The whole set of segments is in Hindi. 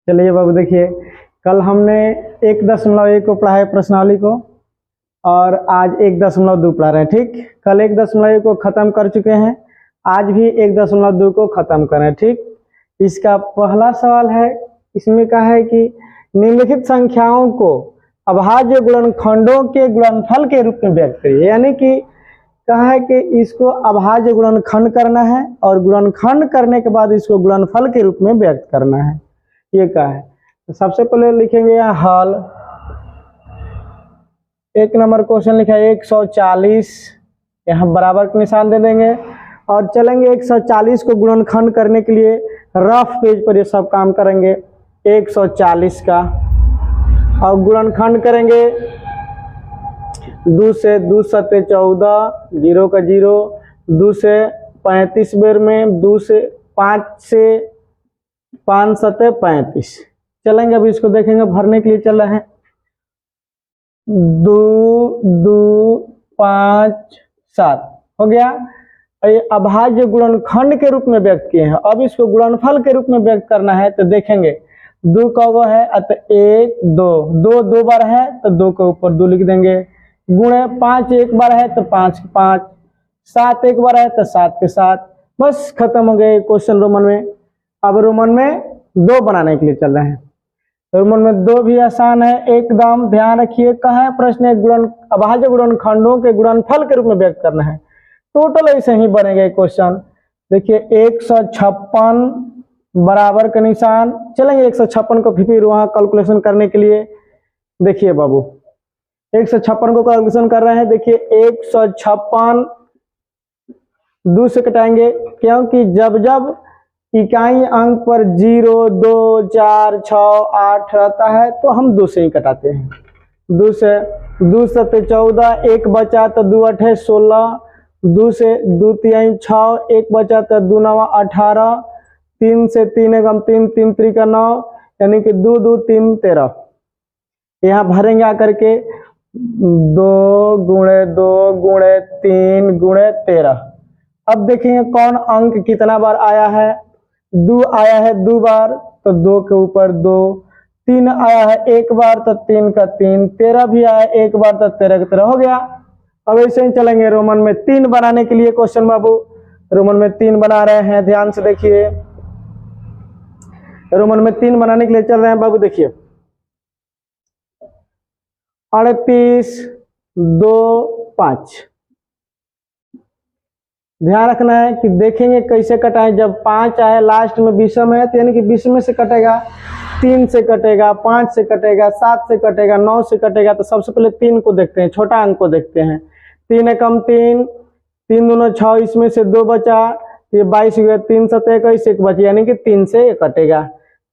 चलिए बाबू देखिए, कल हमने 1.1 को पढ़ा है प्रश्नावली को और आज 1.2 पढ़ा रहे हैं। ठीक, कल 1.1 को ख़त्म कर चुके हैं, आज भी 1.2 को ख़त्म करें। ठीक, इसका पहला सवाल है, इसमें कहा है कि निम्नलिखित संख्याओं को अभाज्य गुणनखंडों के गुणनफल के रूप में व्यक्त करिए। यानी कि कहा है कि इसको अभाज्य गुणनखंड करना है और गुणनखंड करने के बाद इसको गुणनफल के रूप में व्यक्त करना है। ये कहा है, तो सबसे पहले लिखेंगे यहाँ हल। 1 नंबर क्वेश्चन लिखा है 140, यहाँ बराबर का निशान दे देंगे और चलेंगे 140 को गुणनखंड करने के लिए रफ पेज पर ये सब काम करेंगे। 140 का और गुणनखंड करेंगे 2 से 2 सत्ते 14, 0 का 0, 2 से 35 बेर में, 2 से 5 से 5 सत्ते 35। चलेंगे, अभी इसको देखेंगे, भरने के लिए चल रहे हैं। 2 2 5 7 हो गया। ये अभाज्य गुणनखंड के रूप में व्यक्त किए हैं। अब इसको गुणनफल के रूप में व्यक्त करना है तो देखेंगे 2 कौगो है तो 1 2 2 दो बार है तो 2 के ऊपर 2 लिख देंगे, गुणे 5 एक बार है तो 5 के 5, 7 एक बार है तो 7 के 7। बस खत्म हो गए क्वेश्चन रोमन में। अब रोमन में 2 बनाने के लिए चल रहे हैं। रोमन में 2 भी आसान है एकदम, ध्यान रखिए। कहा है प्रश्न अभाज्य गुणनखंडों के गुणनफल के रूप में व्यक्त करना है। टोटल ऐसे ही बनेंगे क्वेश्चन। देखिए 156 बराबर का निशान, चलेंगे 156 को फिर वहां कैलकुलेशन करने के लिए। देखिए बाबू 156 को कैलकुलेशन कर रहे हैं। देखिए 156 2 से कटाएंगे, क्योंकि जब जब इकाई अंक पर 0 2 4 6 8 रहता है तो हम 2 से ही कटाते हैं। 2 से 2 सत्ते 14, 1 बचा तो 2 अठे 16, 2 से 2 तिहाई 6, 1 बचा तो 2 नवा 18, 3 से 3 एकम 3, 3 त्रिका 9, यानी कि 2 2 3 13। यहाँ भरेंगे आकर के 2 गुणे 2 गुणे 3 गुणे 13। अब देखेंगे कौन अंक कितना बार आया है। 2 आया है 2 बार तो 2 के ऊपर 2, 3 आया है 1 बार तो 3 का 3, 13 भी आया 1 बार तो 13 का 13 हो गया। अब ऐसे ही चलेंगे रोमन में 3 बनाने के लिए क्वेश्चन बाबू। रोमन में 3 बना रहे हैं, ध्यान से देखिए। रोमन में 3 बनाने के लिए चल रहे हैं बाबू। देखिए 38 2 5। ध्यान रखना है कि देखेंगे कैसे कटाएं। जब 5 आए लास्ट में विषम है तो यानी कि विषम में से कटेगा, 3 से कटेगा, 5 से कटेगा, 7 से कटेगा, 9 से कटेगा। तो सबसे पहले 3 को देखते हैं, छोटा अंक को देखते हैं। 3 एकम 3, 3 दूना 6, इसमें से 2 बचा, ये 22 हुआ। 3 सत्ते 21, 1 बचा, यानी कि 3 से कटेगा।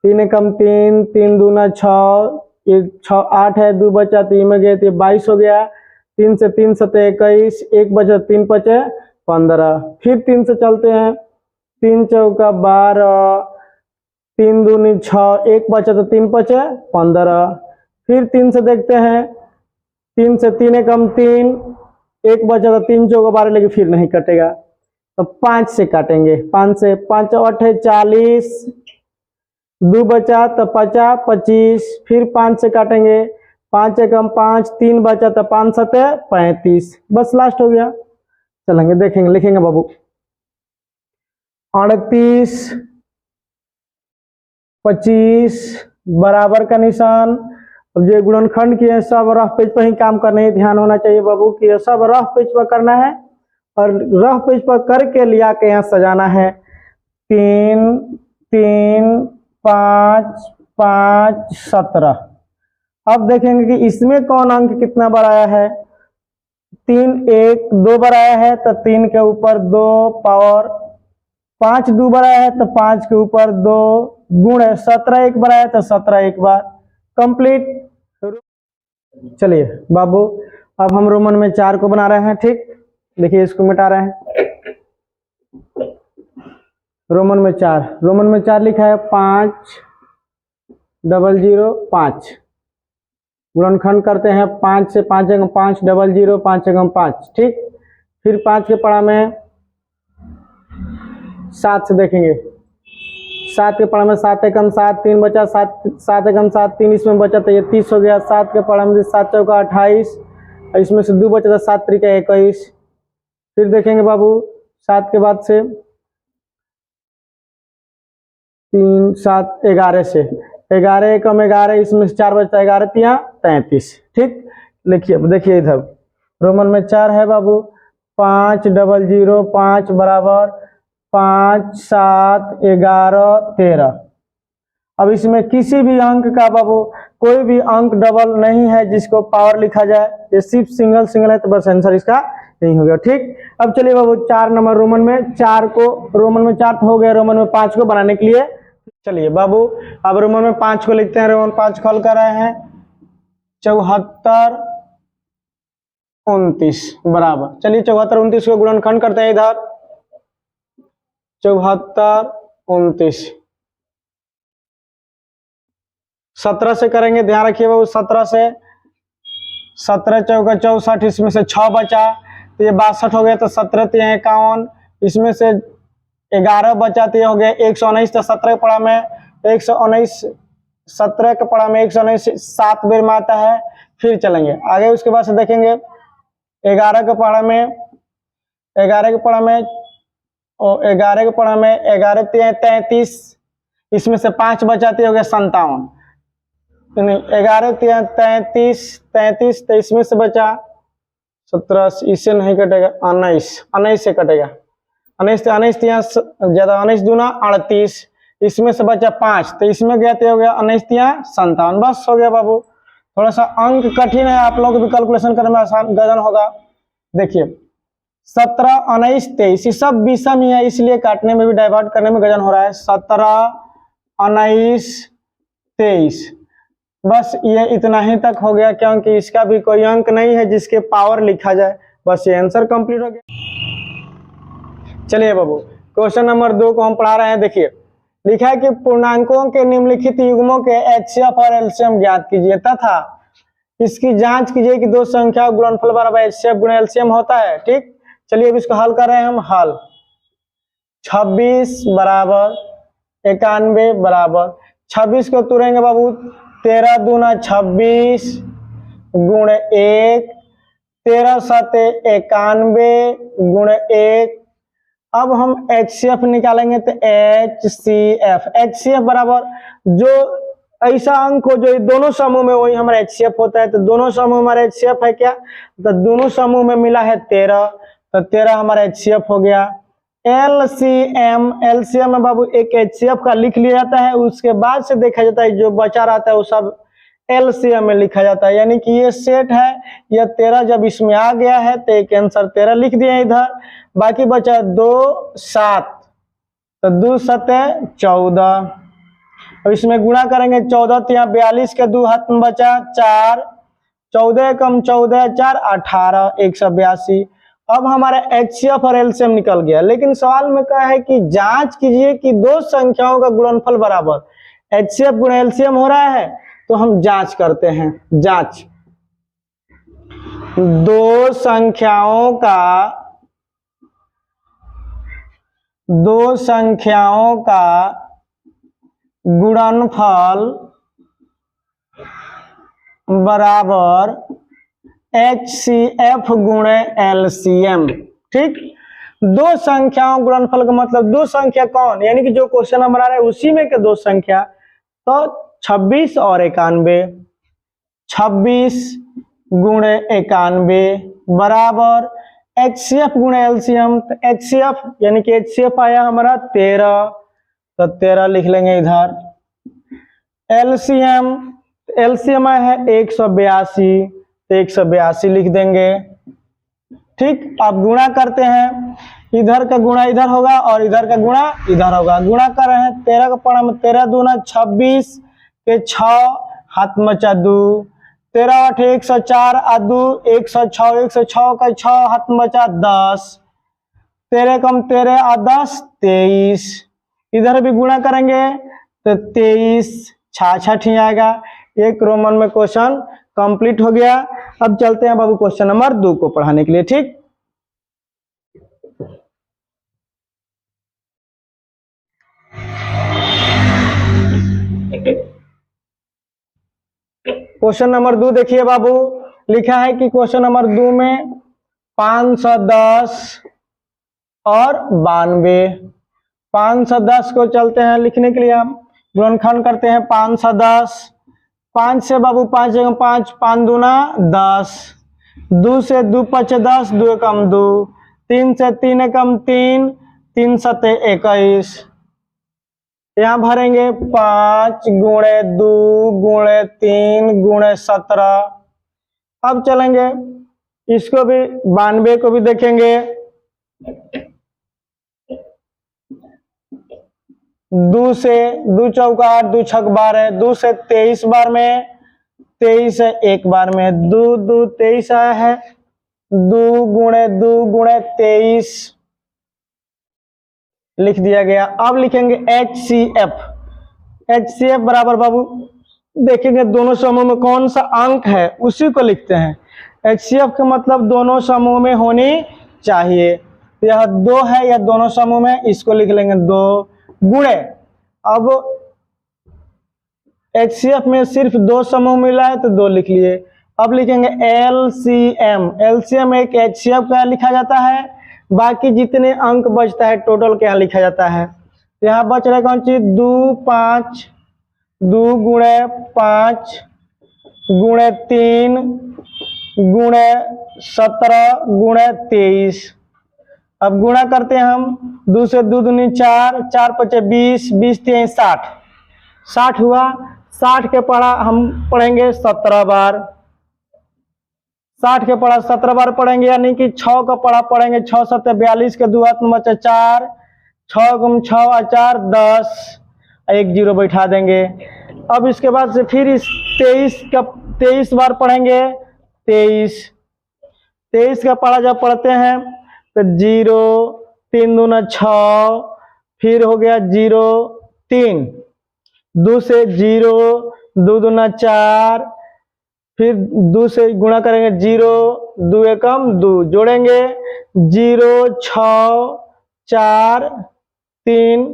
3 एकम 3, 3 दूना 6, ये 6 8 है, 2 बचा 3 में गए तो 22 हो गया। 3 से 3 सत्ते 21, 1 बचा, 3 पचे 15। फिर 3 से चलते हैं, 3 चौका 12, 3 दूनी 6, 1 बचा तो 3 पचे 15। फिर 3 से देखते हैं, 3 से 3 एकम 3, 1 बचा तो 3 चौका 12, लेकिन फिर नहीं कटेगा तो 5 से काटेंगे। 5 से 5 8 40, 2 बचा तो 50 25। फिर 5 से काटेंगे, 5 एकम 5, 3 बचा तो 5 सत्ते 35। बस लास्ट हो गया। चलेंगे देखेंगे, लिखेंगे बाबू 38 25 बराबर का निशान। अब जो गुणनखंड किए सब रफ पेज पर ही काम करने, ध्यान होना चाहिए बाबू कि ये सब रफ पेज पर करना है और रफ पेज पर करके लिया के यहाँ सजाना है। 3 3 5 5 17। अब देखेंगे कि इसमें कौन अंक कितना बार आया है। 3 1 2 बार आया है तो 3 के ऊपर 2 पावर, 5 2 बार आया है तो 5 के ऊपर 2 गुणे 17 एक बार आया तो 17 एक बार। कंप्लीट। चलिए बाबू अब हम रोमन में 4 को बना रहे हैं। ठीक, देखिए इसको मिटा रहे हैं। रोमन में 4 लिखा है 5 0 5। गुणनखंड करते हैं 5 से 5 एकम 5 00 5 एकम 5। ठीक, फिर 5 के पड़ा में 7 से देखेंगे, 7 के पढ़ा में 7 एकम 7, 3 बचा, 7 एकम 7, 3 इसमें बचा तो ये 30 हो गया। 7 के पढ़ा में 7 चौका 28, इसमें से 2 बचा तो 7 त्रिका 21। फिर देखेंगे बाबू 7 के बाद से 3 7 11 से 11 एकम 11, इसमें से 4 बचता 11 तिया 33। ठीक, लिखिए देखिए इधर रोमन में 4 है बाबू। 5 0 0 5 बराबर 5 7 11 13। अब इसमें किसी भी अंक का बाबू कोई भी अंक डबल नहीं है जिसको पावर लिखा जाए, ये सिर्फ सिंगल सिंगल है, तो बस आंसर इसका नहीं हो गया। ठीक, अब चलिए बाबू 4 नंबर रोमन में 4 को, रोमन में 4 हो गया, रोमन में 5 को बनाने के लिए चलिए बाबू अब रोमन में 5 को लिखते हैं। रोमन 5 खोल कर रहे हैं 74 29 बराबर, चलिए 74 29 को गुणनखंड करते हैं इधर। 74 29 17 से करेंगे, ध्यान रखिए बाबू 17 से, 17 चौका 64, इसमें से 6 बचा तो ये 62 हो गया, तो 17 तिया 51, इसमें से 11 बचा तो ये हो गया 119। तो 17 के पढ़ा में 119, 17 के पढ़ा में 119 7 बेर में आता है। फिर चलेंगे आगे, उसके बाद से देखेंगे 11 के पढ़ा में 11 के पढ़ा में 11 तिया 33, इसमें से 5 बचाते हो गया 57, 11 तिया 33, तो इसमें से बचा 17, इससे नहीं कटेगा, 19 से कटेगा, 19 तिया ज्यादा 19 दूना 38, इसमें से बचा 5, तो इसमें गया तो हो गया 19 तिया 57। बस हो गया बाबू। थोड़ा सा अंक कठिन है, आप लोगों को भी कैलकुलेशन करने में आसान गजन होगा। देखिए 17 19 23 ये सब विषम ही है, इसलिए काटने में भी डाइवर्ट करने में गजन हो रहा है। 17 19 23 बस ये इतना ही तक हो गया, क्योंकि इसका भी कोई अंक नहीं है जिसके पावर लिखा जाए। बस ये आंसर कंप्लीट हो गया। चलिए बाबू क्वेश्चन नंबर 2 को हम पढ़ा रहे हैं। देखिए लिखा है कि पूर्णांकों के निम्नलिखित युग्मों के एचसीएफ और एलसीएम ज्ञात कीजिए तथा इसकी जांच कीजिए कि दो संख्या गुणनफल बराबर एचसीएफ गुणा एलसीएम होता है। ठीक, चलिए अब इसको हल कर रहे हैं हम। हल 26 बराबर 91 बराबर 26 को तुरेंगे बाबू 13 दूना 26 गुण 1, 13 सते 91 गुण 1। अब हम एचसीएफ निकालेंगे तो एचसीएफ बराबर जो ऐसा अंक हो जो दोनों समूह में वही हमारा एचसीएफ होता है। तो दोनों समूह हमारा एचसीएफ है क्या, तो दोनों समूह में मिला है 13, तो 13 हमारा एचसीएफ हो गया। एलसीएम में बाबू एक एचसीएफ का लिख लिया जाता है, उसके बाद से देखा जाता है जो बचा रहता है वो सब एलसीएम में लिखा जाता है। यानी कि ये सेट है, यह 13 जब इसमें आ गया है तो एक आंसर 13 लिख दिए इधर। बाकी बचा 2 7, तो 2 सते 14। अब इसमें गुणा करेंगे 14 तो यहाँ 42 के 2 हाथ में बचा 4, 14 कम 14 4 18 182। अब हमारा एचसीएफ और एलसीएम निकल गया, लेकिन सवाल में कहा है कि जांच कीजिए कि दो संख्याओं का गुणनफल बराबर एचसीएफ गुणा एलसीएम हो रहा है। तो हम जांच करते हैं। जांच दो संख्याओं का गुणनफल बराबर एचसीएफ गुणे एलसीएम। ठीक, दो संख्याओं गुणनफल का मतलब दो संख्या कौन, यानी कि जो क्वेश्चन नंबर आ रहा है उसी में के दो संख्या, तो 26 और 91, 26 गुणे 91 बराबर एचसीएफ गुणे एलसीएम। तो एचसीएफ यानी कि एचसीएफ आया हमारा 13, तो 13 लिख लेंगे इधर। एलसीएम आया है 182, तो 182 लिख देंगे। ठीक, अब गुणा करते हैं, इधर का गुणा इधर होगा और इधर का गुणा इधर होगा। गुणा कर रहे हैं 13 का पढ़ा में 13 दूना 26 के 6 हाथ में 2, 13 8 104 आ 2 106, 106 का 6 हाथ में 10, 13 कम 13 आ 10 23। इधर भी गुणा करेंगे तो 23 66 ही आएगा। एक रोमन में क्वेश्चन कंप्लीट हो गया। अब चलते हैं बाबू क्वेश्चन नंबर 2 को पढ़ाने के लिए। ठीक, क्वेश्चन नंबर 2 देखिए बाबू, लिखा है कि क्वेश्चन नंबर 2 में 510 और 92, 510 को चलते हैं लिखने के लिए, हम गुणनखंड करते हैं 510, 5 से बाबू 5 जगह 5, 5 दूना 10, 2 से 2 पचे 10, 2 एकम 2, 3 से 3 एकम 3, 3 सते 21, यहाँ भरेंगे 5 गुणे 2 गुणे 3 गुणे 17। अब चलेंगे इसको भी 92 को भी देखेंगे, 2 से 2 चौका 8, 2 छक 12, 2 से 23 बार में, 23 है एक बार में, 2 2 23 आया है, 2 गुणे 23 लिख दिया गया। अब लिखेंगे HCF, HCF बराबर बाबू देखेंगे दोनों समूह में कौन सा अंक है उसी को लिखते हैं। HCF का मतलब दोनों समूह में होनी चाहिए, यह 2 है, यह दोनों समूह में, इसको लिख लेंगे 2 गुणे, अब HCF में सिर्फ 2 समूह मिला है तो 2 लिख लिए। अब लिखेंगे LCM, LCM एक HCF का लिखा जाता है, बाकी जितने अंक बचता है टोटल क्या लिखा जाता है। यहाँ बच रहा है कौन चीज, 2 5, 2 गुणे 5 गुणे 3 गुणे 17 गुणे 23। अब गुणा करते हैं हम, 2 से 2 दूनी 4, 4 पचे 20, 20 3 60, 60 हुआ। 60 के पढ़ा हम पढ़ेंगे 17 बार, 60 के पढ़ा 17 बार पढ़ेंगे, यानी कि 6 का पढ़ा पढ़ेंगे, 6 7 42 के 2 हाथ में बचा 4, 6 गुम 6 4 10, एक जीरो बैठा देंगे। अब इसके बाद से फिर इस 23 बार पढ़ेंगे, 23 का पढ़ा जब पढ़ते हैं तो 0 3 दूना 6, फिर हो गया 0 3, 2 से 0, 2 दूना 4, फिर 2 से गुणा करेंगे 0, 2 एकम 2, जोड़ेंगे 0 6 4 3,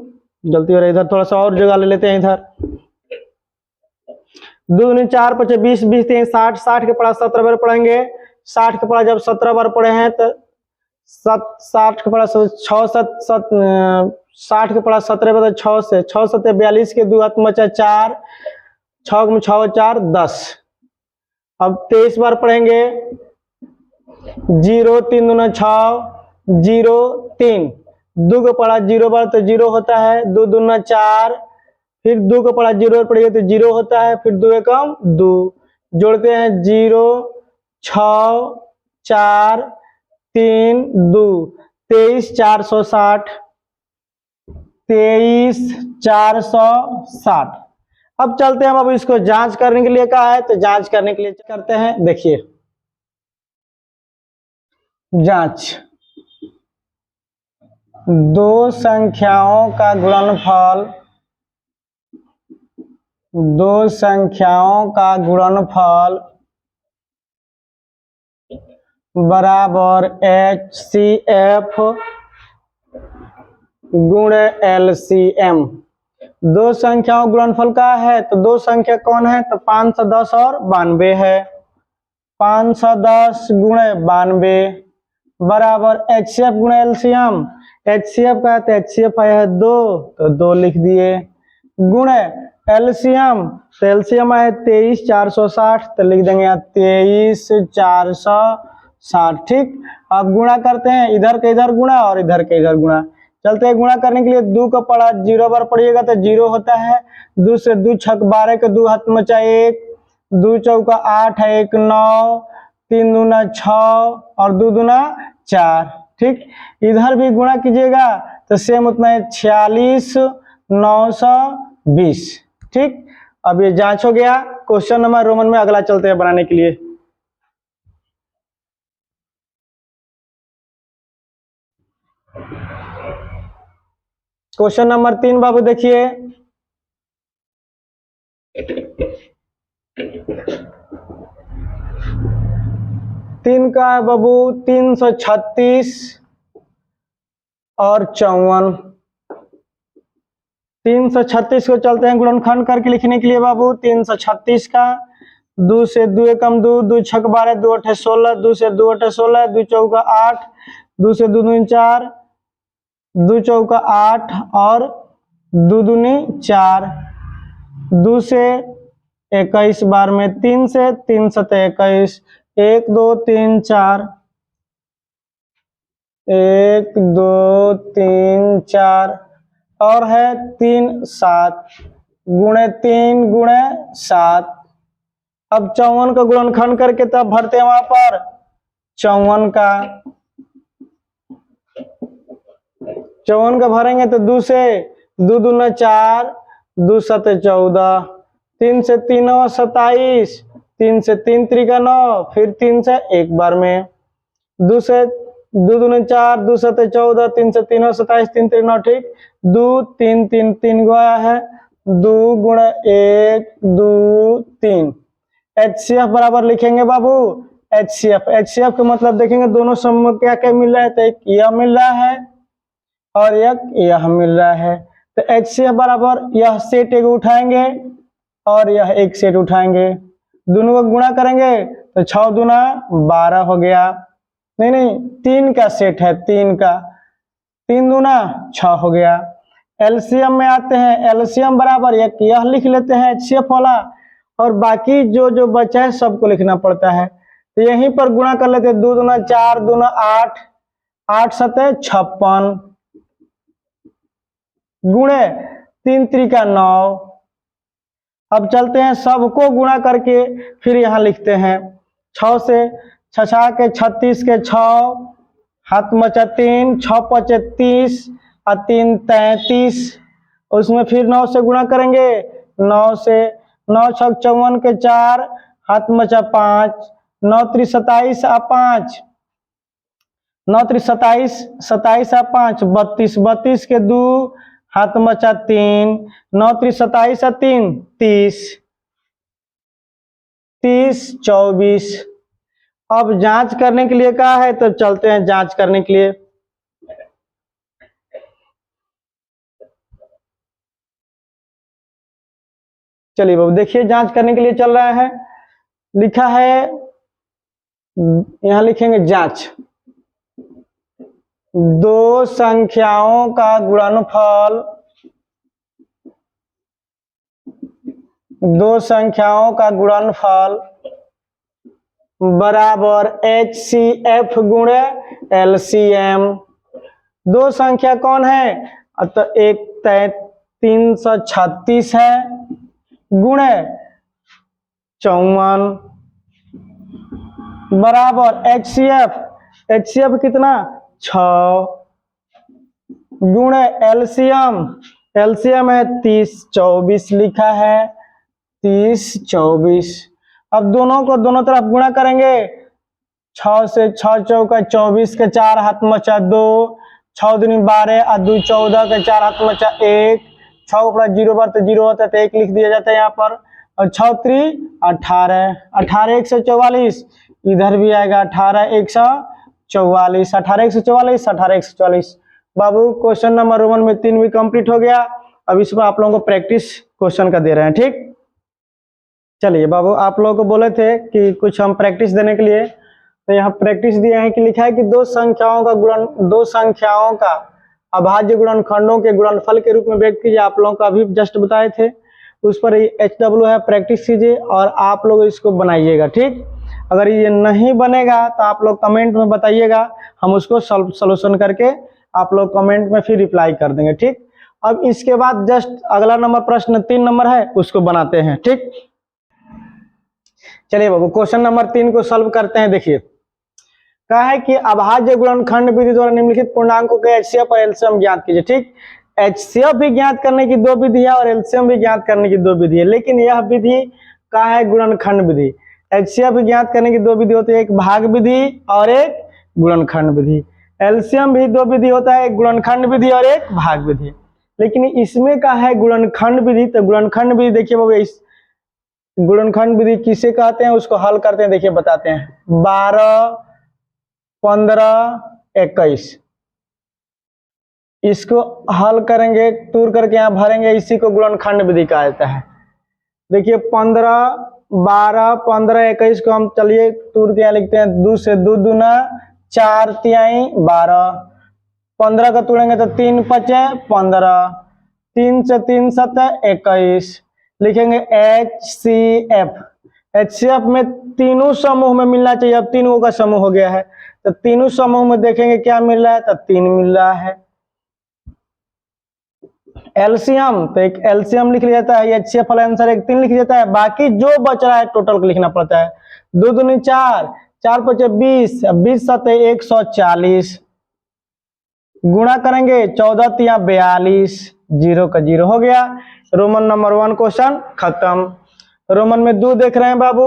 गलती हो रही है इधर, थोड़ा सा और जगह ले लेते हैं इधर, 2 दूनी 4 पचे 20, 20 3 60, 60 के पढ़ा 17 बार पढ़ेंगे, 60 के पढ़ा जब 17 बार पढ़े हैं तो 60 के पढ़ा 6 7 60 के पढ़ा 17 बार 6 से 6 7 42 के 2 हाथ में बचा 4, 6 में 6 4 10। अब 23 बार पढ़ेंगे, 0 3 दूना 6, 0 3, 2 को पढ़ा 0 बार तो 0 होता है, 2 दूना 4, फिर 2 को पढ़ा 0 बार पढ़िए तो 0 होता है, फिर 2 एकम 2, जोड़ते हैं 0 6 4 3 2, 23 460, 23 460। अब चलते हैं, अब इसको जांच करने के लिए कहा है तो जांच करने के लिए करते हैं। देखिए जांच, 2 संख्याओं का गुणनफल, 2 संख्याओं का गुणनफल बराबर HCF गुणे LCM। 2 संख्याओं गुणनफल का है तो 2 संख्या कौन है तो 510 और 92 है, 510 गुणे 92 बराबर HCF गुणे LCM। HCF का है तो HCF आया है 2 तो 2 लिख दिए, गुणे LCM तो LCM आया 23 460 तो लिख देंगे यहाँ 23 460। ठीक, अब गुणा करते हैं, इधर के इधर गुणा और इधर के इधर गुणा। चलते हैं गुणा करने के लिए, 2 का पढ़ा 0 बार पढ़िएगा तो 0 होता है, 2 से 2 छक 12 के 2 हाथ में बचा 1, 2 चौका 8 है 1 9, 3 दूना 6 और 2 दूना 4। ठीक, इधर भी गुणा कीजिएगा तो सेम उतना है 46 920। ठीक, अब ये जांच हो गया। क्वेश्चन नंबर रोमन में अगला चलते हैं बनाने के लिए। क्वेश्चन नंबर 3 बाबू देखिए, 3 का है बाबू 336 और 54। 336 को चलते हैं गुणनखंड करके लिखने के लिए बाबू, 336 का 2 से 2 एकम 2, 2 छक 12, 2 अठे 16, 2 से 2 अठे 16, 2 चौका 8, 2 से 2 दूनी 4, 2 चौका 8 और 2 दूनी 4, 2 से 21 बार में 3 से 3 सते 21, 1 2 3 4, 1 2 3 4 और है 3 7 गुणे 3 गुणे 7। अब 54 का गुणनखंड करके तब भरते हैं वहां पर 54 का भरेंगे तो 2 से 2 दूना 4, 2 सते 14, 3 से 3 27, 3 से 3 त्रिका 9, फिर 3 से एक बार में 2 से 2 दूने 4, 2 सते 14, 3 से 3 27, 3 3 9 ठीक, 2 3 3 3 गया है 2 गुणा 1 2 3। HCF बराबर लिखेंगे बाबू HCF का मतलब देखेंगे दोनों समूह क्या क्या मिल रहा है, तो एक यह मिल रहा है और एक यह मिल रहा है। तो HCF बराबर यह सेट एक उठाएंगे और यह एक सेट उठाएंगे, दोनों को गुणा करेंगे तो 6 दूना 12 हो गया। नहीं 3 का सेट है, 3 का 3 दूना 6 हो गया। एलसीएम में आते हैं, एलसीएम बराबर यह लिख लेते हैं HCF वाला और बाकी जो बचा है सबको लिखना पड़ता है। तो यहीं पर गुणा कर लेते हैं, 2 दूना 4, दूना 8, 8 सते 56 गुणे 3 त्रिका 9। अब चलते हैं सबको गुणा करके फिर यहाँ लिखते हैं 6 से 6 के 36 के 6 हाथ मचा 3, 6 5 30 और 3 33, उसमें फिर 9 से गुणा करेंगे 9 से 9 6 54 के 4 हाथ मचा 5, 9 3 27 और 5, 9 3 27 27 और 5 32, 32 के 2 हाथ मचा 3, 9 3 27 और 3 30, 30 24। अब जांच करने के लिए कहा है तो चलते हैं जांच करने के लिए। चलिए बाबू देखिए जांच करने के लिए चल रहा है, लिखा है यहां लिखेंगे जांच, दो संख्याओं का गुणनफल, दो संख्याओं का गुणनफल बराबर HCF गुणे LCM। दो संख्या कौन है, तो एक 336 है गुणे 54 बराबर HCF कितना 6 गुणे LCM है 30 24 लिखा है 30 24। अब दोनों को दोनों तरफ गुणा करेंगे, 6 से 6 चौका 24 के 4 हाथ मचा 2, 6 दूनी 12 और 2 14 के 4 हाथ मचा 1, 6 ऊपर 0 बार तो 0 होता है तो 1 लिख दिया जाता है यहाँ पर, और 6 3 18, 18 144 इधर भी आएगा 18 144, 18 144, 18 144। बाबू क्वेश्चन नंबर रोमन में 3 भी कंप्लीट हो गया। अब इस पर आप लोगों को प्रैक्टिस क्वेश्चन का दे रहे हैं, ठीक। चलिए बाबू आप लोगों को बोले थे कि कुछ हम प्रैक्टिस देने के लिए, तो यहाँ प्रैक्टिस दिया है कि लिखा है कि दो संख्याओं का अभाज्य गुणनखंडों के गुणनफल के रूप में व्यक्त कीजिए। आप लोगों को अभी जस्ट बताए थे, उस पर HW है, प्रैक्टिस कीजिए और आप लोग इसको बनाइएगा, ठीक। अगर ये नहीं बनेगा तो आप लोग कमेंट में बताइएगा, हम उसको सॉल्यूशन करके आप लोग कमेंट में फिर रिप्लाई कर देंगे, ठीक। अब इसके बाद जस्ट अगला नंबर प्रश्न 3 नंबर है उसको बनाते हैं, ठीक। चलिए बाबू क्वेश्चन नंबर 3 को सॉल्व करते हैं। देखिए कहा है कि अभाज्य गुणनखंड विधि द्वारा निम्नलिखित पूर्णांकों के HCF और LCM ज्ञात कीजिए, ठीक। HCF भी ज्ञात करने की 2 विधि है और LCM भी ज्ञात करने की 2 विधि है, लेकिन यह विधि कहा है गुणनखंड विधि। HCF भी ज्ञात करने की 2 विधि होती है, एक भाग विधि और एक गुणनखंड विधि। LCM भी 2 विधि होता है, एक गुणनखंड विधि और एक भाग विधि, लेकिन इसमें कहा है गुणनखंड विधि। तो गुणनखंड विधि देखिए बाबू, इस गुणनखंड विधि किसे कहते हैं उसको हल करते हैं, देखिए बताते हैं। 12 15 21 इसको हल करेंगे, तूर करके यहाँ भरेंगे, इसी को गुणनखंड विधि कहा जाता है। देखिए 15 12, 15, 21 को हम चलिए टूर के यहाँ लिखते हैं। 2 से 2 दूना 4 तिहाई 12, 15 का तोड़ेंगे तो 3 पचे 15, 3 से 3 7 21। लिखेंगे HCF। HCF में तीनों समूह में मिलना चाहिए, अब तीनों का समूह हो गया है तो तीनों समूह में देखेंगे क्या मिल रहा है तो 3 मिल रहा है। एलसीएम तो एक एलसीएम लिख लिया जाता है, HCF वाला आंसर एक 3 लिख जाता है, बाकी जो बच रहा है टोटल को लिखना पड़ता है। 2 दूनी 4, 4 पचे 20, 20 सते 140, गुणा करेंगे 14 तिया 42, 0 का 0 हो गया। रोमन नंबर 1 क्वेश्चन खत्म। रोमन में 2 देख रहे हैं बाबू,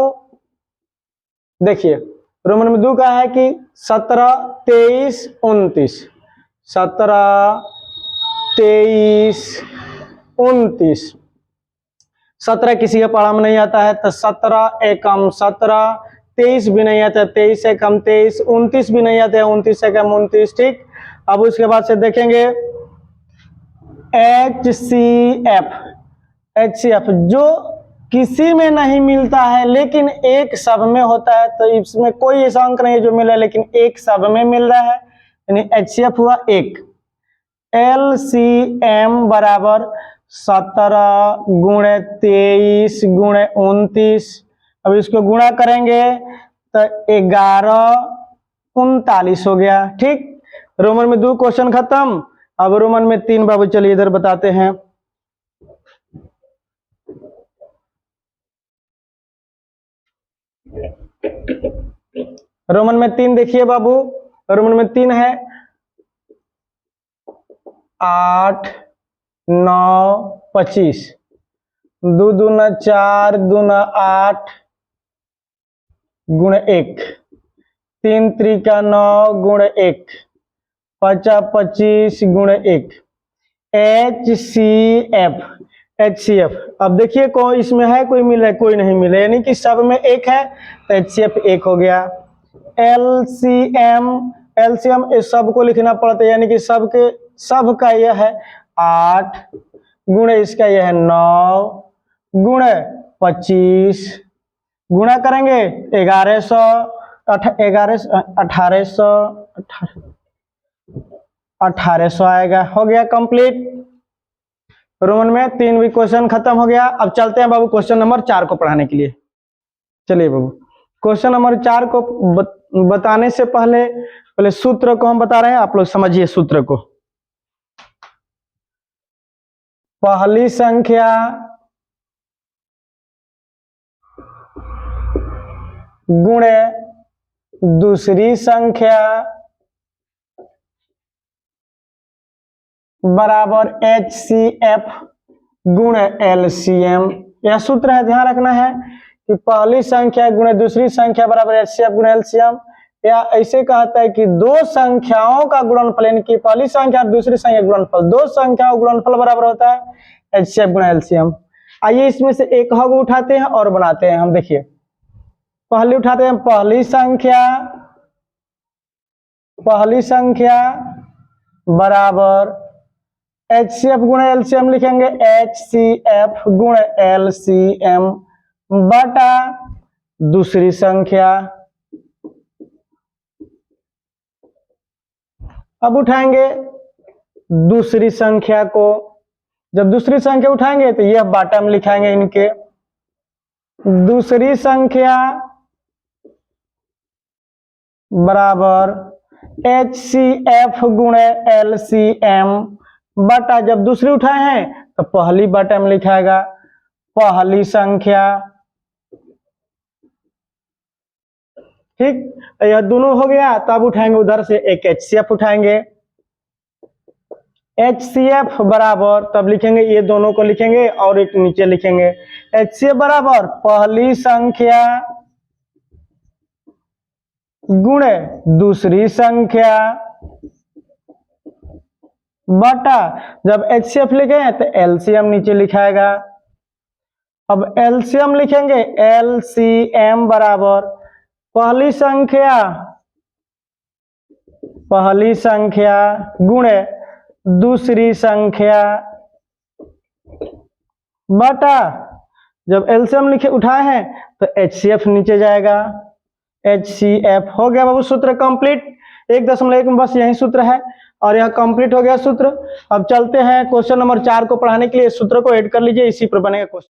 देखिए रोमन में 2 का है कि 17, 23, 29, 17, 23, 29। 17 किसी के पढ़ा में नहीं आता है तो 17 एकम 17, 23 भी नहीं आता है 23 एकम 23, 29 भी नहीं आता है 29 एकम 29। ठीक, अब उसके बाद से देखेंगे HCF जो किसी में नहीं मिलता है लेकिन एक सब में होता है, तो इसमें कोई ऐसा अंक नहीं है जो मिला है लेकिन एक सब में मिल रहा है, यानी HCF हुआ 1। LCM बराबर 17 गुणे 23 गुणे 29। अब इसको गुणा करेंगे तो 11 39 हो गया। ठीक, रोमन में 2 क्वेश्चन खत्म। अब रोमन में 3 बाबू चलिए इधर बताते हैं। रोमन में 3 देखिए बाबू, रोमन में 3 है 8, 9, 25, 2 दूना 4 दूना 8 गुणे 1, 3 त्रिका 9 गुणे 1, 50 25 गुणे 1। HCF अब देखिए कोई इसमें है कोई मिला है कोई नहीं मिला, यानी कि सब में 1 है तो HCF 1 हो गया। LCM इस सब को लिखना पड़ता है, यानी कि सब का यह है 8 गुणे इसका यह है 9 गुणे 25, गुणा करेंगे 1100 1800 आएगा। हो गया कंप्लीट। रोमन में 3 भी क्वेश्चन खत्म हो गया। अब चलते हैं बाबू क्वेश्चन नंबर 4 को पढ़ाने के लिए। चलिए बाबू क्वेश्चन नंबर 4 को बताने से पहले सूत्र को हम बता रहे हैं, आप लोग समझिए सूत्र को। पहली संख्या गुणे दूसरी संख्या बराबर HCF गुणे LCM। यह सूत्र है, ध्यान रखना है कि पहली संख्या गुणे दूसरी संख्या बराबर HCF गुणे LCM। या ऐसे कहता है कि दो संख्याओं का गुणनफल, यानी कि पहली संख्या और दूसरी संख्या गुणनफल, दो संख्याओं गुणनफल बराबर होता है HCF गुणे LCM। आइए इसमें से एक हग उठाते हैं और बनाते हैं हम। देखिए पहली उठाते हैं, पहली संख्या बराबर HCF गुणे LCM लिखेंगे, HCF गुणे LCM बटा दूसरी संख्या। अब उठाएंगे दूसरी संख्या को, जब दूसरी संख्या उठाएंगे तो यह बाटा में लिखाएंगे इनके। दूसरी संख्या बराबर HCF गुणे LCM बटा, जब दूसरी उठाए हैं तो पहली बटा में लिखाएगा पहली संख्या। ठीक, यह दोनों हो गया। तब उठाएंगे उधर से एक HCF उठाएंगे, HCF बराबर, तब लिखेंगे ये दोनों को लिखेंगे और एक नीचे लिखेंगे। HCF बराबर पहली संख्या गुणे दूसरी संख्या बटा, जब HCF लिखे तो LCM नीचे लिखाएगा। अब LCM लिखेंगे, LCM बराबर पहली संख्या गुणे दूसरी संख्या बटा, जब एलसीएम लिखे उठाए हैं तो HCF नीचे जाएगा, HCF हो गया बाबू, सूत्र कंप्लीट। 1.1 में बस यही सूत्र है और यह कंप्लीट हो गया सूत्र। अब चलते हैं क्वेश्चन नंबर 4 को पढ़ाने के लिए, सूत्र को ऐड कर लीजिए, इसी पर बनेगा क्वेश्चन।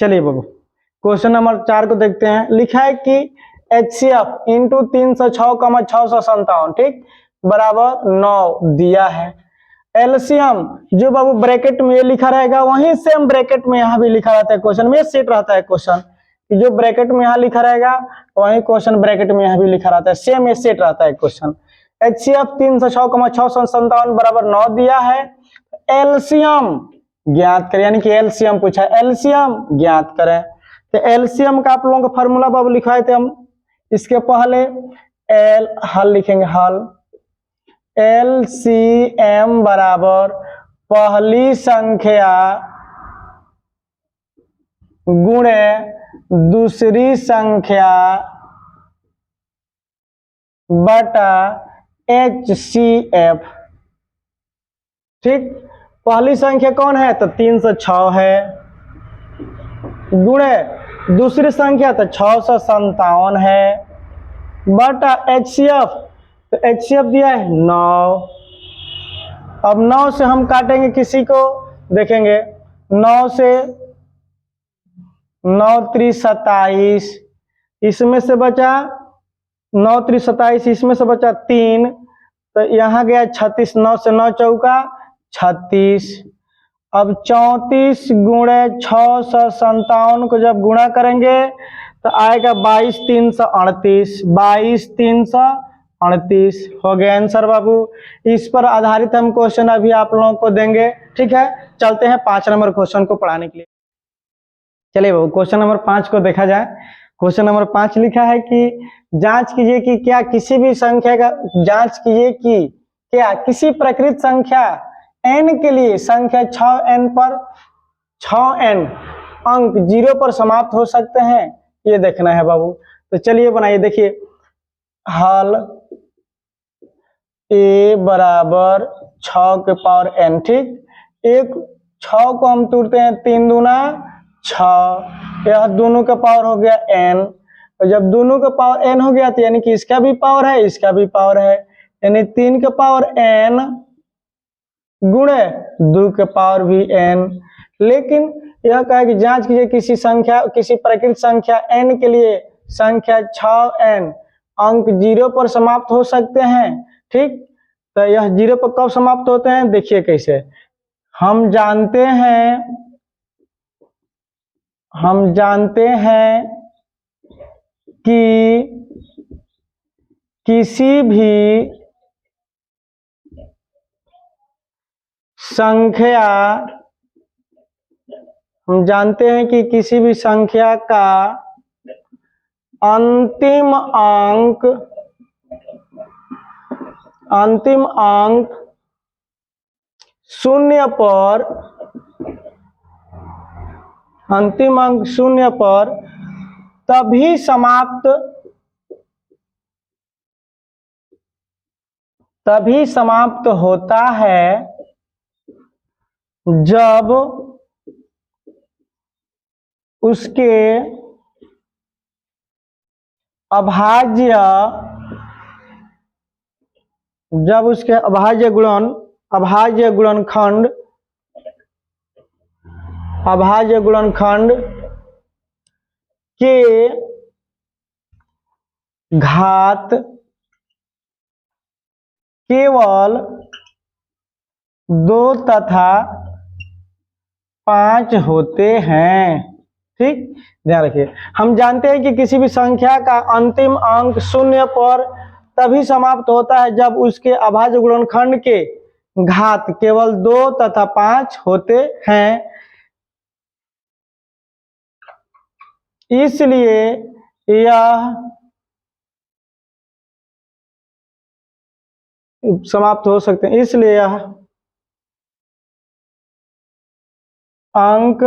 चलिए बाबू क्वेश्चन नंबर 4 को देखते हैं। लिखा है कि HCF इंटू 306,657, ठीक, बराबर 9 दिया है। एलसीएम जो बाबू ब्रैकेट में ये लिखा रहेगा वहीं सेम ब्रैकेट में यहाँ भी लिखा रहता है, क्वेश्चन में सेट रहता है क्वेश्चन, जो ब्रैकेट में यहाँ लिखा रहेगा वहीं क्वेश्चन ब्रैकेट में यहाँ भी लिखा रहता है, सेम ये सेट रहता है क्वेश्चन। HCF 306,657 बराबर 9 दिया है। एलसीएम ज्ञात करें, यानी कि एलसीएम पूछा, एलसीएम ज्ञात करें। तो एलसीएम का आप लोगों का फॉर्मूला बाबू लिखवाए थे हम, इसके पहले एल हल लिखेंगे, हल एलसीएम बराबर पहली संख्या गुणे दूसरी संख्या बटा HCF, ठीक। पहली संख्या कौन है तो 306 है, गुणे दूसरी संख्या तो 657 है, बटा HCF, तो HCF दिया है 9। अब 9 से हम काटेंगे किसी को, देखेंगे 9 से 9 3 27, इसमें से बचा 9 3 27, इसमें से बचा 3, तो यहाँ गया 36, 9 से 9 चौका 36। अब 34 गुणे 657 को जब गुणा करेंगे तो आएगा 22 338, 22 338 हो गया आंसर बाबू। इस पर आधारित हम क्वेश्चन अभी आप लोगों को देंगे, ठीक है। चलते हैं 5 नंबर क्वेश्चन को पढ़ाने के लिए। चलिए बाबू क्वेश्चन नंबर 5 को देखा जाए। क्वेश्चन नंबर 5 लिखा है कि जांच कीजिए कि क्या किसी भी संख्या का, जांच कीजिए कि क्या किसी प्रकृत संख्या n के लिए संख्या 6n पर 6n अंक 0 पर समाप्त हो सकते हैं, ये देखना है बाबू। तो चलिए बनाइए, देखिए हल a बराबर 6 के पावर n, ठीक। एक 6 को हम तोड़ते हैं 3 दूना 6, यह दोनों का पावर हो गया n, और जब दोनों का पावर n हो गया तो यानी कि इसका भी पावर है इसका भी पावर है, यानी 3 का पावर n गुणे 2 के पावर भी n। लेकिन यह कहा कि जांच कीजिए किसी संख्या, किसी प्रकृत संख्या n के लिए संख्या 6n अंक 0 पर समाप्त हो सकते हैं, ठीक। तो यह 0 पर कब समाप्त होते हैं, देखिए कैसे। हम जानते हैं कि किसी भी संख्या, हम जानते हैं कि किसी भी संख्या का अंतिम अंक 0 पर, अंतिम अंक 0 पर तभी समाप्त होता है जब उसके अभाज्य, जब उसके अभाज्य गुणनखंड के घात केवल 2 तथा 5 होते हैं, ठीक। ध्यान रखिए, हम जानते हैं कि किसी भी संख्या का अंतिम अंक 0 पर तभी समाप्त होता है जब उसके अभाज्य गुणनखंड के घात केवल 2 तथा 5 होते हैं, इसलिए यह समाप्त हो सकते हैं, इसलिए यह अंक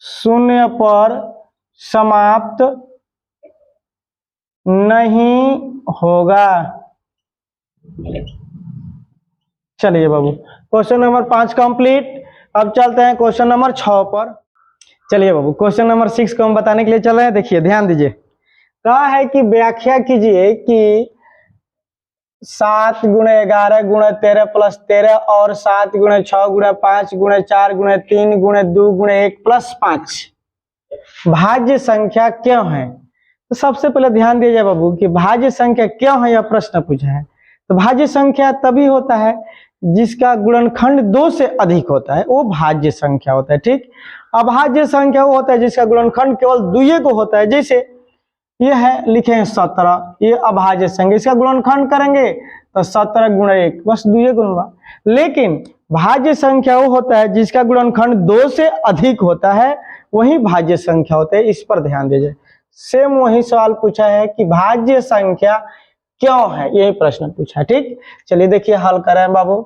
0 पर समाप्त नहीं होगा। चलिए बाबू क्वेश्चन नंबर 5 कंप्लीट। अब चलते हैं क्वेश्चन नंबर 6 पर। चलिए बाबू, क्वेश्चन नंबर 6 को हम बताने के लिए चल रहे हैं। देखिए ध्यान दीजिए, कहा है कि व्याख्या कीजिए कि 7 × 11 × 13 + 13 और 7 × 6 × 5 × 4 × 3 × 2 × 1 + 5 भाज्य संख्या क्यों है। तो सबसे पहले ध्यान दिया जाए बाबू कि भाज्य संख्या क्यों है, यह प्रश्न पूछा है। तो भाज्य संख्या तभी होता है जिसका गुणनखंड 2 से अधिक होता है, वो भाज्य संख्या होता है। ठीक, अभाज्य संख्या वो होता है जिसका गुणनखंड केवल 2 को होता है। जैसे ये है, लिखे हैं 17, ये अभाज्य संख्या, इसका गुणनखंड करेंगे तो 17 × 1 बस 2 गुण हुआ। लेकिन भाज्य संख्या वो होता है जिसका गुणनखंड 2 से अधिक होता है, वही भाज्य संख्या होता है। इस पर ध्यान दीजिए, सेम वही सवाल पूछा है कि भाज्य संख्या क्यों है, यही प्रश्न पूछा है। ठीक, चलिए देखिए हल करें बाबू।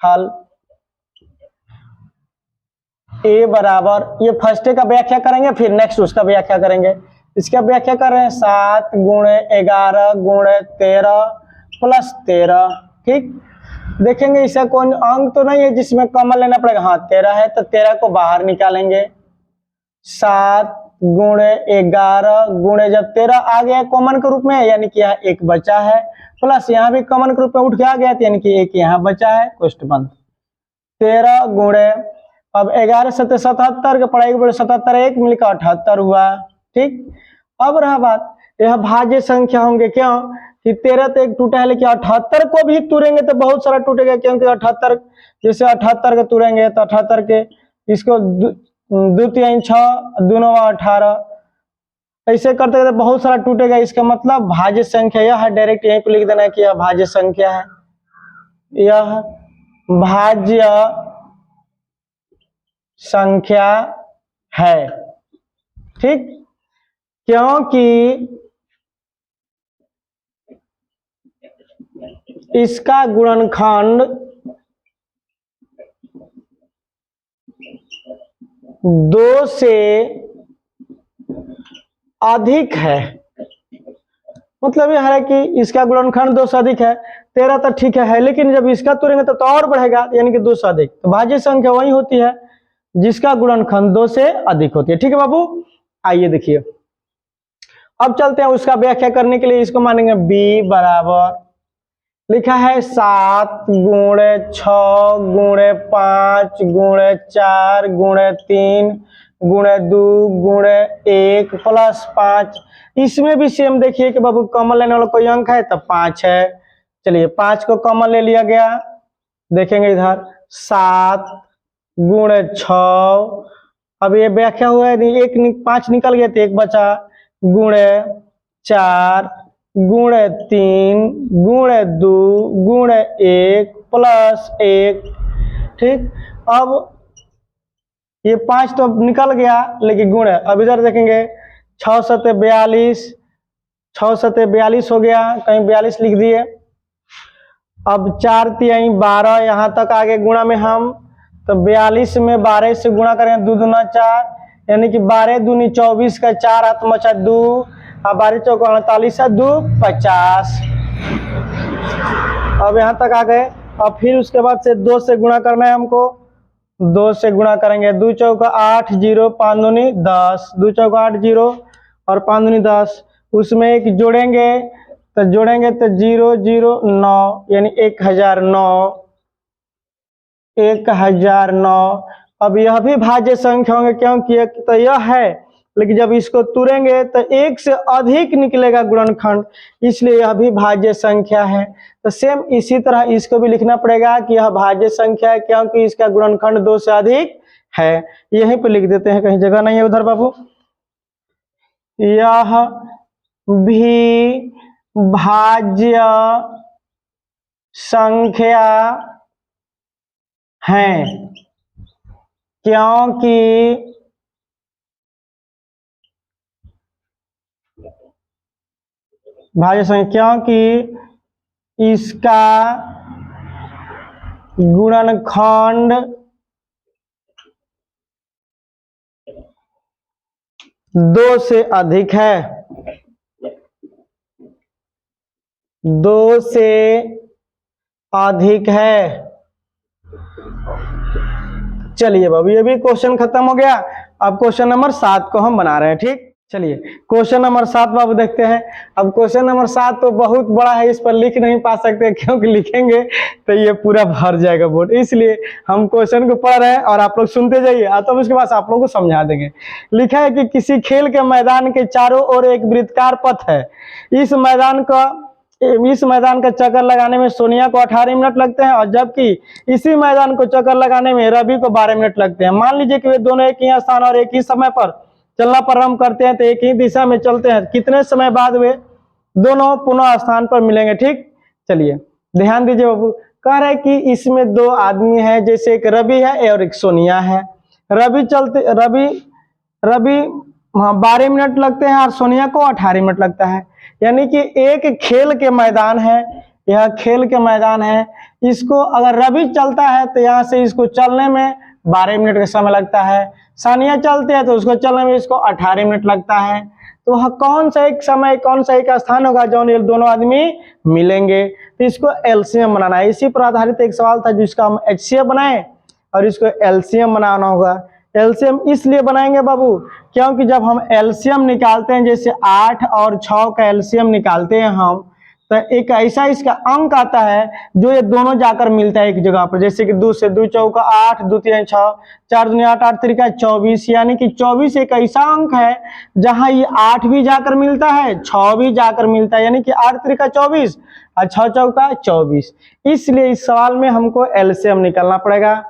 हल ए बराबर, ये फर्स्ट का व्याख्या करेंगे, फिर नेक्स्ट उसका व्याख्या करेंगे। इसका व्याख्या कर रहे हैं 7 × 11 × 13 + 13। ठीक, देखेंगे इसका कोई अंक तो नहीं है जिसमें कॉमन लेना पड़ेगा। हाँ 13 है तो 13 को बाहर निकालेंगे। 7 × 11 × जब 13 आ गया कॉमन के रूप में, यानी कि यहाँ 1 बचा है, प्लस यहाँ भी कॉमन के रूप में उठ के आ गया, यानी कि 1 यहाँ बचा है, क्वेश्चन बंद। 13 × अब 11 × 7 = 77 के पढ़ाई के 77 1 मिलकर 78 हुआ। ठीक, अब रहा बात, यह भाज्य संख्या होंगे क्यों कि 13 तो एक टूटा है, लेकिन 78 को भी तोड़ेंगे तो बहुत सारा टूटेगा, क्योंकि 78 जैसे 78 के तोड़ेंगे तो 78 के इसको 2 3 6 2 9 18 ऐसे करते करते बहुत सारा टूटेगा। इसका मतलब भाज्य संख्या यह है, डायरेक्ट यहीं पे लिख देना है कि यह भाज्य संख्या है, यह भाज्य संख्या है। ठीक, क्योंकि इसका गुणनखंड 2 से अधिक है। मतलब यह है कि इसका गुणनखंड 2 से अधिक है। 13 तो ठीक है, लेकिन जब इसका तोड़ेंगे तो और बढ़ेगा, यानी कि 2 से अधिक। तो भाज्य संख्या वही होती है जिसका गुणनखंड 2 से अधिक होती है। ठीक है बाबू, आइए देखिए अब चलते हैं उसका व्याख्या करने के लिए। इसको मानेंगे b बराबर, लिखा है 7 × 6 × 5 × 4 × 3 × 2 × 1 + 5। इसमें भी सेम देखिए कि बाबू कॉमन लेने वाला कोई अंक है तो 5 है। चलिए 5 को कॉमन ले लिया गया। देखेंगे इधर 7 × 6, अब ये व्याख्या हुआ है, 5 निकल गया तो 1 बचा, × 4 × 3 × 2 × 1 + 1। ठीक, अब ये 5 तो निकल गया, लेकिन गुण है। अब इधर देखेंगे 6 × 7 = 42, 6 × 7 = 42 हो गया, कहीं 42 लिख दिए। अब 4 × 3 = 12, यहाँ तक आगे गुणा में हम तो 42 में 12 से गुणा करें 2 दूना 4, यानी कि 12 दूनी 24 का 4 हाथ मचा 2, और 12 चौको 48 है 2 50। अब यहाँ तक आ गए। अब फिर उसके बाद से 2 से गुणा करना है हमको, 2 से गुणा करेंगे, 2 चौका 8 0 5 दूनी 10, 2 चौका 8 0 और 5 दूनी 10। उसमें एक जोड़ेंगे तो 0 0 9, यानी 1009, 1009। अब यह भी भाज्य संख्या होंगे क्योंकि एक तो यह है, लेकिन जब इसको तुरेंगे तो 1 से अधिक निकलेगा गुणनखंड, इसलिए यह भी भाज्य संख्या है। तो सेम इसी तरह इसको भी लिखना पड़ेगा कि यह भाज्य संख्या है क्योंकि इसका गुणनखंड 2 से अधिक है। यहीं पे लिख देते हैं, कहीं जगह नहीं है उधर बाबू। यह भी भाज्य संख्या है क्योंकि भाज्य संख्या, क्योंकि इसका गुणनखंड 2 से अधिक है, 2 से अधिक है। चलिए बाबू ये भी क्वेश्चन खत्म हो गया। अब क्वेश्चन नंबर 7 को हम बना रहे हैं। ठीक, चलिए क्वेश्चन नंबर 7 बाबू देखते हैं। अब क्वेश्चन नंबर 7 तो बहुत बड़ा है, इस पर लिख नहीं पा सकते क्योंकि लिखेंगे तो ये पूरा भर जाएगा बोर्ड, इसलिए हम क्वेश्चन को पढ़ रहे हैं और आप लोग सुनते जाइए, तो उसके बाद आप लोगों को समझा देंगे। लिखा है कि किसी खेल के मैदान के चारों ओर एक वृत्ताकार पथ है। इस मैदान का चक्कर लगाने में सोनिया को 18 मिनट लगते हैं और जबकि इसी मैदान को चक्कर लगाने में रवि को 12 मिनट लगते हैं। मान लीजिए कि वे दोनों एक ही स्थान और एक ही समय पर चलना प्रारंभ करते हैं, तो एक ही दिशा में चलते हैं। कितने समय बाद वे दोनों पुनः स्थान पर मिलेंगे। ठीक, चलिए ध्यान दीजिए बाबू। कह रहा है कि इसमें दो आदमी हैं, जैसे एक रवि है और एक सोनिया है। रवि 12 मिनट लगते हैं और सोनिया को 18 मिनट लगता है। यानी कि एक खेल के मैदान है, यह खेल के मैदान है। इसको अगर रवि चलता है तो यहाँ से इसको चलने में 12 मिनट का समय लगता है। सानिया चलते हैं तो उसको चलने में इसको 18 मिनट लगता है। तो वह कौन सा एक समय, कौन सा एक स्थान होगा जब ये दोनों आदमी मिलेंगे? तो इसको एलसीएम बनाना है। इसी पर आधारित एक सवाल था जिसका हम एचसीएफ बनाए और इसको एलसीएम बनाना होगा। एलसीएम इसलिए बनाएंगे बाबू क्योंकि जब हम एलसीएम निकालते हैं, जैसे 8 और 6 का एलसीएम निकालते हैं हम, तो एक ऐसा इसका अंक आता है जो ये दोनों जाकर मिलता है एक जगह पर। जैसे कि 2 से 2 चौका 8, 2 3 6, 4 दूनी 8, 8 3 24। यानी कि 24 एक ऐसा अंक है जहां ये 8 भी जाकर मिलता है, 6 भी जाकर मिलता है। यानी कि 8 3 24 और 6 चौका 24। इसलिए इस सवाल में हमको एलसीएम निकालना पड़ेगा।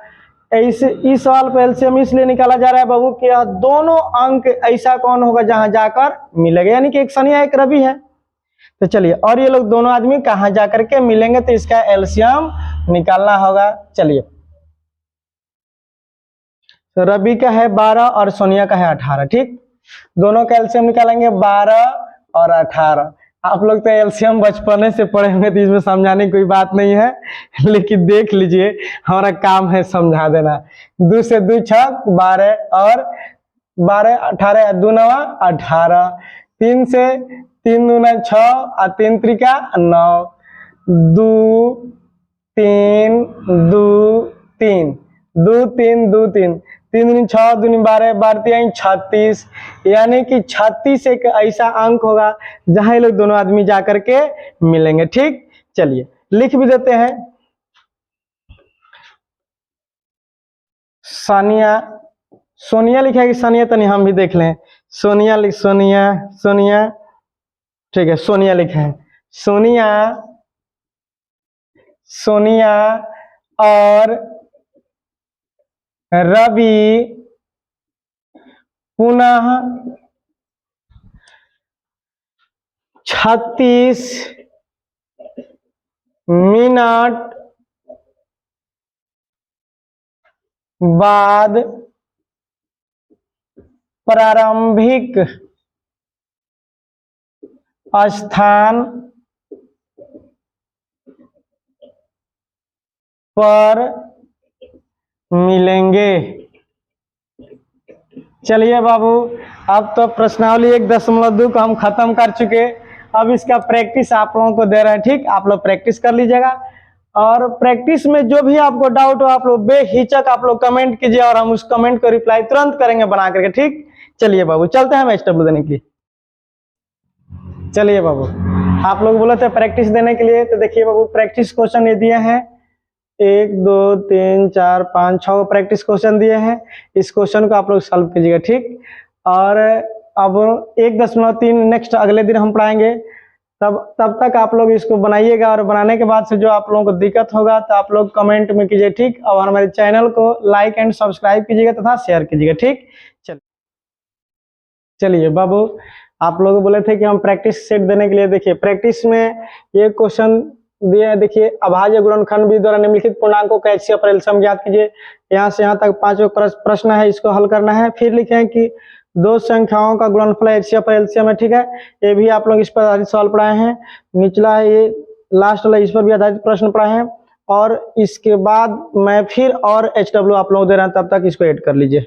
इस सवाल पर एलसीएम इसलिए निकाला जा रहा है बाबू कि यह दोनों अंक ऐसा कौन होगा जहां जाकर मिलेगा। यानी कि एक सोनिया एक रवि है। तो चलिए, और ये लोग दोनों आदमी कहां जाकर के मिलेंगे, तो इसका एलसीएम निकालना होगा। चलिए, तो रवि का है 12 और सोनिया का है 18। ठीक, दोनों का एलसीएम निकालेंगे 12 और 18। आप लोग तो एलसीएम बचपने से पढ़े होंगे तो इसमें समझाने की कोई बात नहीं है, लेकिन देख लीजिए हमारा काम है समझा देना। 2 से 2 6 12 और 12 18 2 9 18। 3 से 3 दूना 6 और 3 त्रिका 9। 2 3 2 3 2 3 2 3 3 दूनी 6 दूनी 12 12 3 36। यानी कि 36 एक ऐसा अंक होगा जहां ये लोग दोनों आदमी जाकर के मिलेंगे। ठीक, चलिए लिख भी देते हैं। सोनिया लिखा है कि सानिया, तनी हम भी देख लें। सोनिया ठीक है, सोनिया लिखा है। सोनिया और रवि पुनः 36 मिनट बाद प्रारंभिक स्थान पर मिलेंगे। चलिए बाबू, अब तो प्रश्नावली 1.2 को हम खत्म कर चुके। अब इसका प्रैक्टिस आप लोगों को दे रहे हैं। ठीक, आप लोग प्रैक्टिस कर लीजिएगा और प्रैक्टिस में जो भी आपको डाउट हो आप लोग बेहिचक आप लोग कमेंट कीजिए और हम उस कमेंट को रिप्लाई तुरंत करेंगे बना करके। ठीक, चलिए बाबू चलते हैं एचडब्ल्यू देने के लिए। चलिए बाबू, आप लोग बोले थे प्रैक्टिस देने के लिए, तो देखिए बाबू प्रैक्टिस क्वेश्चन ये दिए हैं 1 2 3 4 5 6 प्रैक्टिस क्वेश्चन दिए हैं। इस क्वेश्चन को आप लोग सॉल्व कीजिएगा। ठीक, और अब 1.3 नेक्स्ट अगले दिन हम पढ़ाएंगे। तब तक आप लोग इसको बनाइएगा और बनाने के बाद से जो आप लोगों को दिक्कत होगा तो आप लोग कमेंट में कीजिए। ठीक, और हमारे चैनल को लाइक एंड सब्सक्राइब कीजिएगा तथा शेयर कीजिएगा। ठीक, चलिए बाबू, आप लोग बोले थे कि हम प्रैक्टिस सेट देने के लिए, देखिए प्रैक्टिस में ये क्वेश्चन दिए हैं। देखिए, अभाज्य गुणनखंड विधि द्वारा निम्नलिखित पूर्णांकों का एचसीएफ और एलसीएम ज्ञात कीजिए। यहाँ से यहाँ तक 5 प्रश्न है, इसको हल करना है। फिर लिखे हैं कि 2 संख्याओं का गुणनफल एचसीएफ और एलसीएम है। ठीक है, ये भी आप लोग इस पर आधारित सवाल पढ़ाए हैं। निचला है ये लास्ट वाला, इस पर भी आधारित प्रश्न पढ़ाए हैं। और इसके बाद मैं फिर और एचडब्ल्यू आप लोग दे रहे हैं, तब तक इसको ऐड कर लीजिए।